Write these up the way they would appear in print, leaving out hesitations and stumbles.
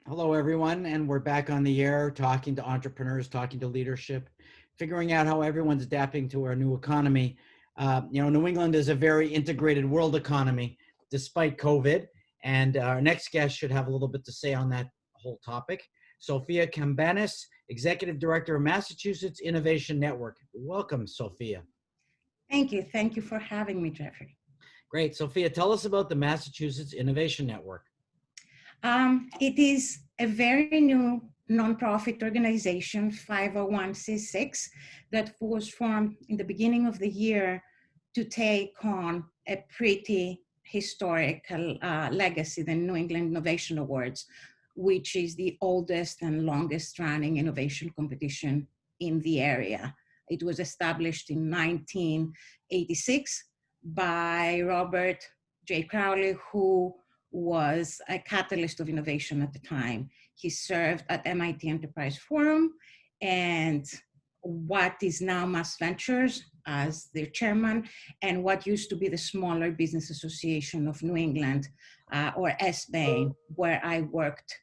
Hello, everyone, and we're back on the air talking to entrepreneurs, talking to leadership, figuring out how everyone's adapting to our new economy. New England is a very integrated world economy despite COVID, and our next guest should have a little bit to say on that whole topic. Sophia Kambanis, Executive Director of Massachusetts Innovation Network. Welcome, Sophia. Thank you. Thank you for having me, Jeffrey. Great. Sophia, tell us about the Massachusetts Innovation Network. It is a very new nonprofit organization, 501c6, that was formed in the beginning of the year to take on a pretty historical legacy, the New England Innovation Awards, which is the oldest and longest running innovation competition in the area. It was established in 1986 by Robert J. Crowley, who was a catalyst of innovation at the time. He served at MIT Enterprise Forum and what is now Mass Ventures as their chairman, and what used to be the Smaller Business Association of New England, or SBANE, where I worked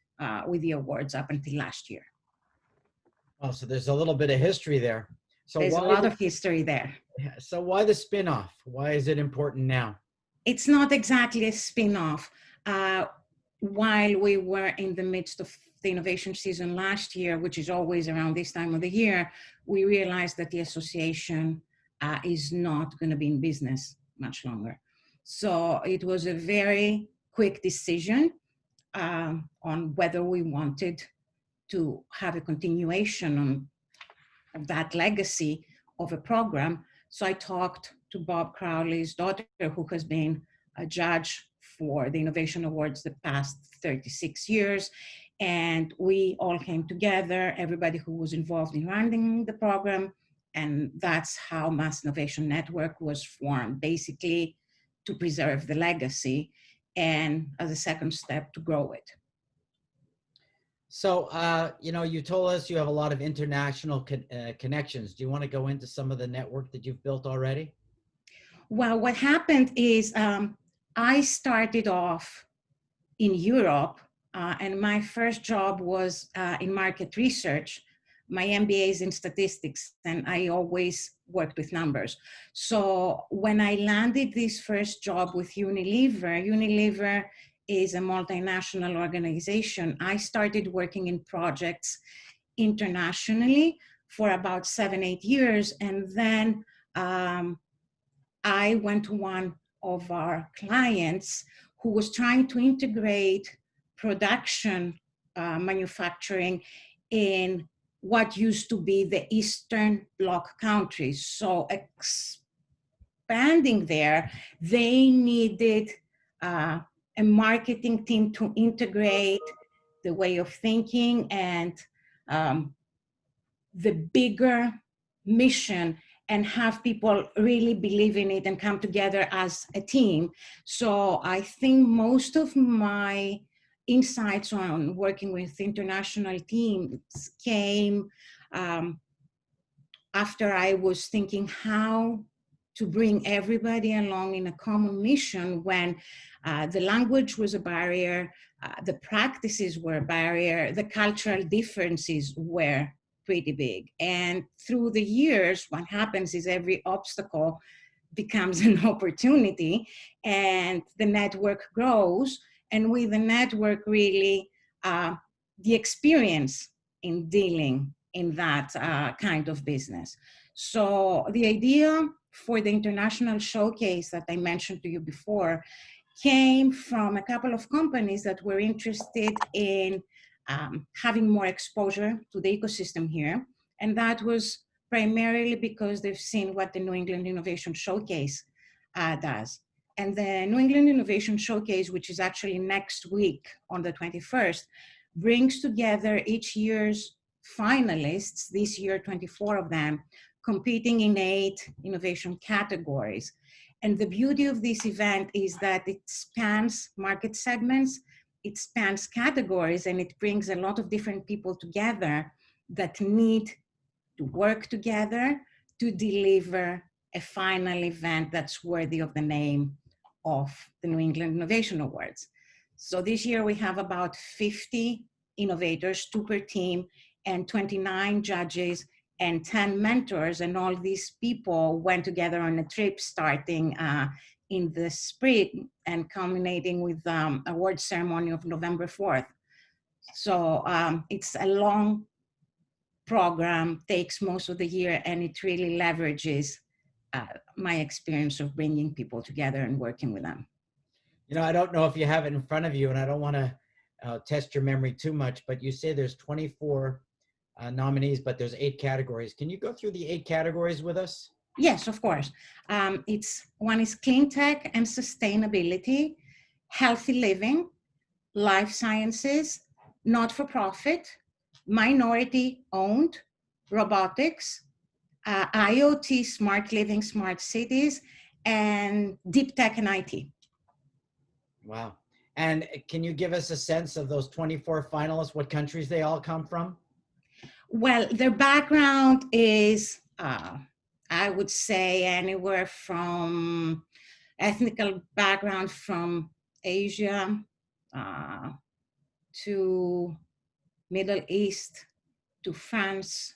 with the awards up until last year. Oh, so there's a little bit of history there. So there's a lot of history there. So why the spin-off? Why is it important now? It's not exactly a spin-off. While we were in the midst of the innovation season last year, which is always around this time of the year, we realized that the association is not going to be in business much longer. So it was a very quick decision on whether we wanted to have a continuation of that legacy of a program. So I talked to Bob Crowley's daughter, who has been a judge for the Innovation Awards the past 36 years. And we all came together, everybody who was involved in running the program. And that's how Mass Innovation Network was formed, basically to preserve the legacy and as a second step to grow it. So, you told us you have a lot of international connections. Do you want to go into some of the network that you've built already? Well, what happened is I started off in Europe, and my first job was in market research. My MBA is in statistics, and I always worked with numbers. So when I landed this first job with Unilever is a multinational organization. I started working in projects internationally for about 7-8 years, and then I went to one of our clients who was trying to integrate production manufacturing in what used to be the Eastern Bloc countries. So expanding there, they needed a marketing team to integrate the way of thinking and the bigger mission and have people really believe in it and come together as a team. So I think most of my insights on working with international teams came after I was thinking how to bring everybody along in a common mission when the language was a barrier, the practices were a barrier, the cultural differences were pretty big. And through the years, what happens is every obstacle becomes an opportunity and the network grows. And with the network, really, the experience in dealing in that kind of business. So the idea for the international showcase that I mentioned to you before came from a couple of companies that were interested in having more exposure to the ecosystem here. And that was primarily because they've seen what the New England Innovation Showcase does. And the New England Innovation Showcase, which is actually next week on the 21st, brings together each year's finalists, this year 24 of them, competing in 8 innovation categories. And the beauty of this event is that it spans market segments, it spans categories, and it brings a lot of different people together that need to work together to deliver a final event that's worthy of the name of the New England Innovation Awards. So this year we have about 50 innovators, 2 per team, and 29 judges and 10 mentors. And all these people went together on a trip starting in the spring and culminating with award ceremony of November 4th. So it's a long program, takes most of the year, and it really leverages my experience of bringing people together and working with them. You know, I don't know if you have it in front of you, and I don't want to test your memory too much, but you say there's 24 nominees, but there's 8 categories. Can you go through the 8 categories with us? Yes, of course. One is clean tech and sustainability, healthy living, life sciences, not-for-profit, minority-owned, robotics, IoT, smart living, smart cities, and deep tech and IT. Wow. And can you give us a sense of those 24 finalists, what countries they all come from? Well, their background is, I would say, anywhere from ethnical background from Asia to Middle East, to France,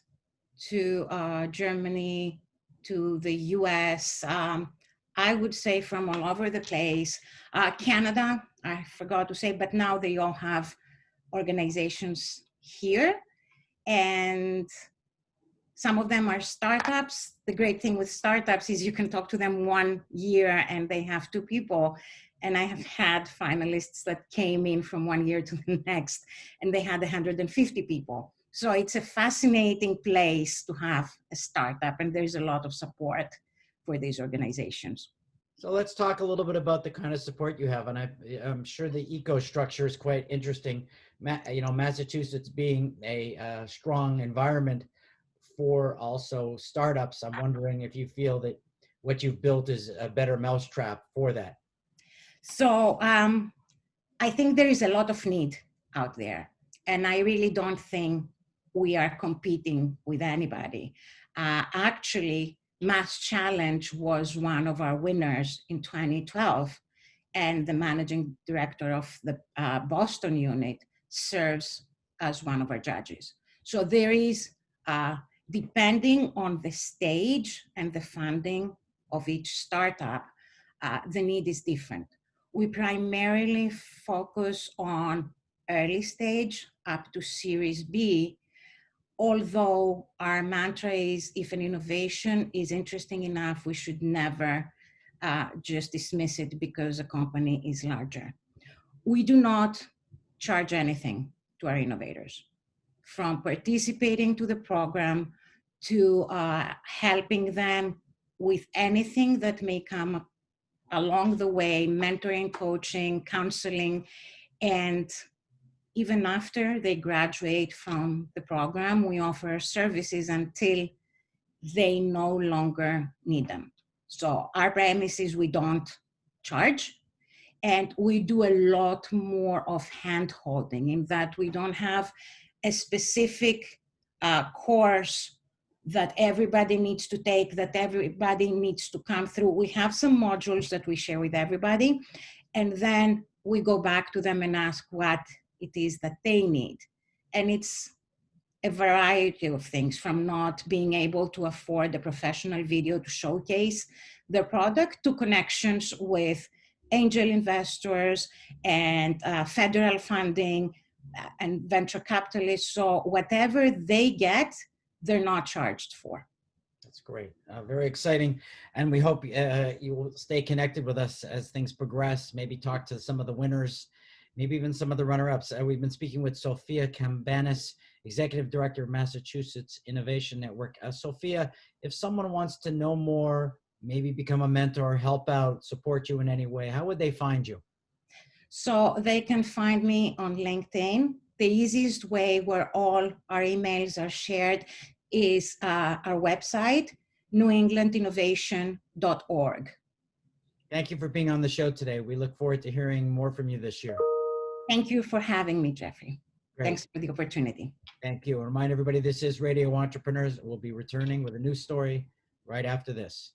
to Germany, to the US. I would say from all over the place. Canada, I forgot to say, but now they all have organizations here. And some of them are startups. The great thing with startups is you can talk to them 1 year and they have 2 people. And I have had finalists that came in from 1 year to the next, and they had 150 people. So it's a fascinating place to have a startup, and there's a lot of support for these organizations. So let's talk a little bit about the kind of support you have. And I'm sure the eco structure is quite interesting. You know, Massachusetts being a strong environment for also startups. I'm wondering if you feel that what you've built is a better mousetrap for that. So I think there is a lot of need out there, and I really don't think we are competing with anybody. Actually, Mass Challenge was one of our winners in 2012, and the managing director of the Boston unit serves as one of our judges. So there is, depending on the stage and the funding of each startup, the need is different. We primarily focus on early stage up to Series B, although our mantra is, if an innovation is interesting enough, we should never just dismiss it because a company is larger. We do not charge anything to our innovators, from participating to the program to helping them with anything that may come along the way, mentoring, coaching, counseling, and even after they graduate from the program, we offer services until they no longer need them. So our premise is we don't charge, and we do a lot more of hand-holding in that we don't have a specific course that everybody needs to take, that everybody needs to come through. We have some modules that we share with everybody, and then we go back to them and ask what it is that they need. And it's a variety of things, from not being able to afford a professional video to showcase their product to connections with angel investors and federal funding and venture capitalists. So whatever they get, they're not charged for. That's great. Very exciting. And we hope you will stay connected with us as things progress, maybe talk to some of the winners, maybe even some of the runner-ups. We've been speaking with Sophia Kambanis, Executive Director of Massachusetts Innovation Network. Sophia, if someone wants to know more, maybe become a mentor, help out, support you in any way, how would they find you? So they can find me on LinkedIn. The easiest way, where all our emails are shared, is our website, newenglandinnovation.org. Thank you for being on the show today. We look forward to hearing more from you this year. Thank you for having me, Jeffrey. Great. Thanks for the opportunity. Thank you. Remind everybody, this is Radio Entrepreneurs. We'll be returning with a new story right after this.